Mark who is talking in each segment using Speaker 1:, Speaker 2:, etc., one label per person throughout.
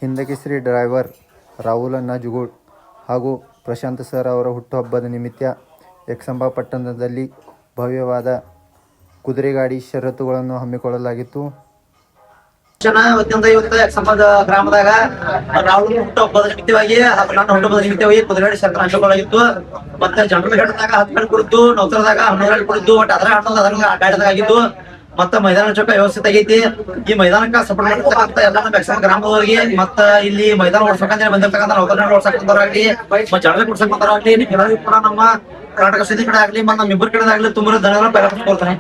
Speaker 1: ಹಿಂದಕೆಸರಿ driver Rahul ನಾಜುಗೋಳ್ ಹಾಗೂ Prashant sir ಅವರ ಹುಟ್ಟುಹಬ್ಬದ ನಿಮಿತ್ತ ಯಕ್ಷಂಬ ಪಟ್ಟಣದಲ್ಲಿ ಭವ್ಯವಾದ ಕುದುರೆಗಾಡಿ ಷರತ್ತುಗಳನ್ನು ಹಮ್ಮಿಕೊಳ್ಳಲಾಗಿತ್ತು.
Speaker 2: ಇವತ್ತು ಯಕ್ಷಂಬದ ಗ್ರಾಮದಾಗ ರಾಹುಲ್ ಹುಟ್ಟುಹಬ್ಬದ ನಿಮಿತ್ತವಾಗಿ ನನ್ನ ಹುಟ್ಟುಹಬ್ಬದ ನಿಮಿತ್ತವಾಗಿ ಕುದುರೆಗಾಡಿ ಷರತ್ತು ಹಮ್ಮಿಕೊಳ್ಳಲಾಗಿತ್ತು. ಮತ್ತೆ ಜನರ ಘಟದಾಗ 10 ಗಂಟೆ ಕುಡಿದ್ದು, ನೌಕರದಾಗ 11 ಗಂಟೆ ಕುಡಿದ್ದು, ಒಟ್ಟು ಅದರ ಹಣ್ಣದ ಗಾಡಿದಾಗ ಆಗಿದ್ದು. ಮತ್ತ ಮೈದಾನ ಚೌಕ ವ್ಯವಸ್ಥಿತ ಆಗೈತಿ. ಈ ಮೈದಾನಕ್ಕ ಸಪೋರ್ಟ್ ಮಾಡಿರ್ತಕ್ಕಂಥ ಎಲ್ಲ ನಮ್ಮ ಯಕ್ಷಂಬ ಗ್ರಾಮದವರಿಗೆ, ಮತ್ತ ಇಲ್ಲಿ ಮೈದಾನ ಓಡ್ಸಕಂತ ಬಂದಿರ್ತಕ್ಕಂಥ ನೌಕರನ್ನ ಓಡ್ಸಕಂತವ್ರಾಗ್ಲಿ, ಜನರ ಕುಡ್ಸಕ್ ಬಂದವ್ರಾಗ್ಲಿ, ಎಲ್ಲರಿಗೂ ಕೂಡ ನಮ್ಮ ಕರ್ನಾಟಕ ಸ್ಥಿತಿ ಕಡೆ ಆಗ್ಲಿ, ಮತ್ತ ನಮ್ಮ ಇಬ್ಬರ ಕಡೆ ಆಗ್ಲಿ ತುಂಬ ಧನ್ಯವಾದ ಕೊಡ್ತಾನೆ.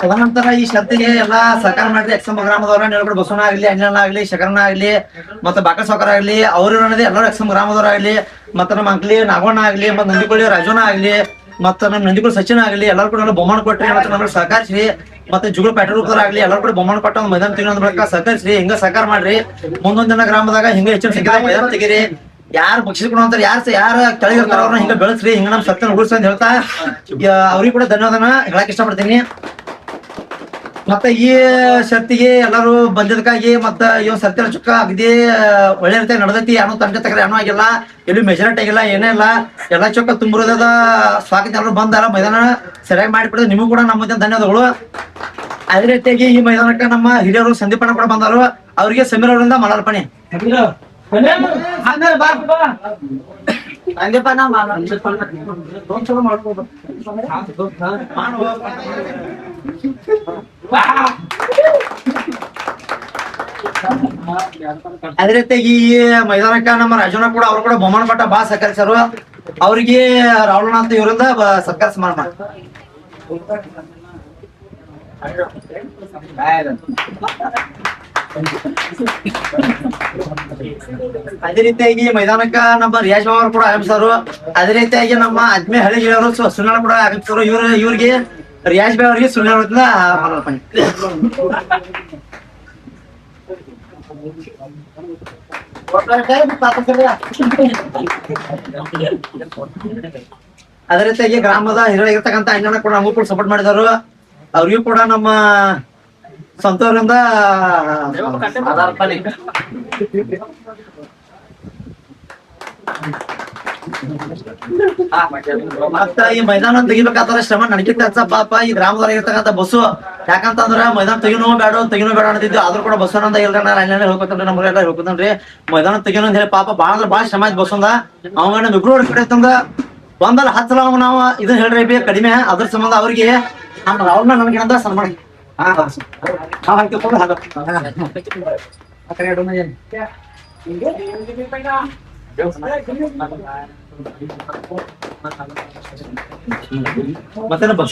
Speaker 2: ತದನಂತರ ಈ ಷರತ್ತಿಗೆ ಎಲ್ಲಾ ಸಹಕಾರ ಮಾಡಿದ್ರೆ ಯಕ್ಷಂಬ ಗ್ರಾಮದವ್ರ ನೆಲಗಡೆ ಬಸವಣ್ಣ ಆಗ್ಲಿ, ಅಣ್ಣ ಆಗ್ಲಿ, ಶಕರಣ್ಣ ಆಗ್ಲಿ, ಮತ್ತೆ ಬಾಕರ್ ಸಾವ್ಕಾರ ಆಗ್ಲಿ, ಅವ್ರು ಎಲ್ಲರೂ ಯಕ್ಷಂಬ ಗ್ರಾಮದವ್ರಾಗ್ಲಿ, ಮತ್ತೆ ನಮ್ಮ ಅಂಕ್ಲಿ ನಾಗವಣ್ಣ ಆಗ್ಲಿ, ಮತ್ತೆ ನಂದಿಕೊಳ್ಳಿ ರಾಜಣ್ಣ ಆಗ್ಲಿ, ಮತ್ತ ನಮ್ಮ ನಂದಿಗಳು ಸಚಿನ್ ಆಗ್ಲಿ, ಎಲ್ಲರೂ ಕೂಡ ಬಹುಮಾನ ಕೊಟ್ರಿ. ಮತ್ತೆ ನಮ್ಗೆ ಸಹಕರಿಸ್ರಿ. ಮತ್ತೆ ಜುಗಳು ಪೆಟ್ರೋಲ್ ಆಗ್ಲಿ ಎಲ್ಲರೂ ಕೂಡ ಬಹುಮಾನ ಕೊಟ್ಟ ಒಂದು ಮೈದಾನ ತೆಗಿಯೋದ್ ಬಳಿಕ ಸಹಕರಿಸ್ರಿ. ಹಿಂಗ ಸಹಕಾರ ಮಾಡ್ರಿ. ಮುಂದೊಂದ್ ದಿನ ಗ್ರಾಮದಾಗ ಹಿಂಗ ಹೆಚ್ಚಿನ ಸಂಖ್ಯೆದಾಗ ಮೈದಾನ ತೆಗೀರಿ. ಯಾರು ಬಕ್ಷಿಸ್ಕೊಡು ಅಂತಾರೆ, ಯಾರ ಕೆಳಗಿರ್ತಾರ ಅವ್ರನ್ನ ಹಿಂಗ ಬೆಳೆಸ್ರಿ. ಹಿಂಗ ನಮ್ ಸತ್ಯನ ಉಳಿಸ್ ಅಂತ ಹೇಳ್ತಾ ಅವ್ರಿಗೆ ಕೂಡ ಧನ್ಯವಾದನ ಹೇಳಕ್ ಇಷ್ಟಪಡ್ತೀನಿ. ಮತ್ತೆ ಈ ಷರತ್ತಿಗೆ ಎಲ್ಲರೂ ಬಂದಿದ್ದಕ್ಕಾಗಿ ಮತ್ತ ಇವ್ ಸತ್ಯನ ಚುಕ್ಕ ಅಗದಿ ಒಳ್ಳೆ ರೀತಿ ನಡೆದೈತಿ. ಏನೋ ತಂದೆ ತಗರೆ ಏನೋ ಆಗಿಲ್ಲ, ಎಲ್ಲಿ ಮೆಜಾರಿಟಿ ಆಗಿಲ್ಲ, ಏನೇ ಇಲ್ಲ. ಎಲ್ಲ ಚೊಕ್ಕ ತುಂಬಿರೋದ ಸ್ವಾಗತ ಎಲ್ಲರೂ ಬಂದಾರ. ಮೈದಾನ ಸರಿಯಾಗಿ ಮಾಡಿಬಿಡಿದ್ರೆ ನಿಮಗೂ ಕೂಡ ನಮ್ಮ ಧನ್ಯವಾದಗಳು. ಅದೇ ರೀತಿಯಾಗಿ ಈ ಮೈದಾನಕ್ಕೆ ನಮ್ಮ ಹಿರಿಯರು ಸಂದೀಪಣ್ಣ ಕೂಡ ಬಂದರು. ಅವ್ರಿಗೆ ಸಮೀರ್ ಅವರಿಂದ ಮಲಾರ್ಪಣೆ. ಅದೇ ರೀತಿಯಾಗಿ ಈ ಮೈದಾನಕ್ಕ ನಮ್ಮ ರಾಜಣ್ಣ ಕೂಡ ಅವ್ರು ಕೂಡ ಬಹುಮಾನ ಪಟ್ಟ ಬಹಳ ಸಹಕರಿಸರು. ಅವ್ರಿಗೆ ರಾಹುಲ್ ಅಂತ ಇವರಿಂದ ಸತ್ಕಾರ ಸಮಾರಂಭ. ಅದೇ ರೀತಿಯಾಗಿ ಮೈದಾನಕ್ಕ ನಮ್ಮ ರಿಯಾಜ್ ಬಾಬು ಅವರು ಕೂಡ ಆಗಮಿಸಿದ್ರು. ಅದೇ ರೀತಿಯಾಗಿ ನಮ್ಮ ಅಜ್ಮೆ ಹಳ್ಳಿಗಿರೋರು ಸುನಿಲ್ ಕೂಡ ಆಗಮಿಸಿದ್ರು. ಇವ್ರಿಗೆ ರಿಯಾಜ್ ಬಾಬು ಅವರಿಗೆ ಸುನಿಲ್ ಅವರಿಂದ ಮಲಾರ್ಪಣೆ. ಅದೇ ರೀತಿಯಾಗಿ ಗ್ರಾಮದ ಹಿರಿಯರಾಗಿರ್ತಕ್ಕಂಥ ಅಣ್ಣನ ಕೂಡ ನಮಗೂ ಕೂಡ ಸಪೋರ್ಟ್ ಮಾಡಿದರು. ಅವ್ರಿಗೂ ಕೂಡ ನಮ್ಮ ಸಂತೋಷದಿಂದ ಮತ್ತ ಈ ಮೈದಾನ ತೆಗಿಬೇಕಾದ್ರೆ ಶ್ರಮ ನಡಕಿತ್ತ ಪಾಪ ಈ ಗ್ರಾಮದವ್ರ ಇರ್ತಕ್ಕಂಥ ಬಸ್ಸು. ಯಾಕಂತಂದ್ರ ಮೈದಾನ ತೆಗಿನೋ ಬೇಡ ಅಂತಿದ್ದು. ಆದ್ರೂ ಕೂಡ ಬಸ್ ಅಂತ ಹೇಳ್ರಿ, ನಾನು ಹೇಳ್ಕೊತನ್ರಿ, ನಮ್ಗೆಲ್ಲ ಹೇಳ್ಕೊತನ್ರಿ ಮೈದಾನ ತೆಗಿನೋ ಅಂತ ಹೇಳಿ ಪಾಪ ಬಾಳ ಶ್ರಮ ಆಯ್ತು ಬಸ್ ಅಂದ. ಅವಾಗ ನಮ್ ಇಬ್ರು ಕಡೆ ತಂದ ಒಂದಲ್ಲ 10 ಸಲ ನಾವು ಇದನ್ನ ಹೇಳ್ರಿ ಕಡಿಮೆ. ಅದ್ರ ಸಂಬಂಧ ಅವ್ರಿಗೆ ನಮ್ಮ ರಾಹುಲ್ನ ನನ್ಗೇನಂತ ಸನ್ಮಾನ ಮತ್ತೆ ಬಸ್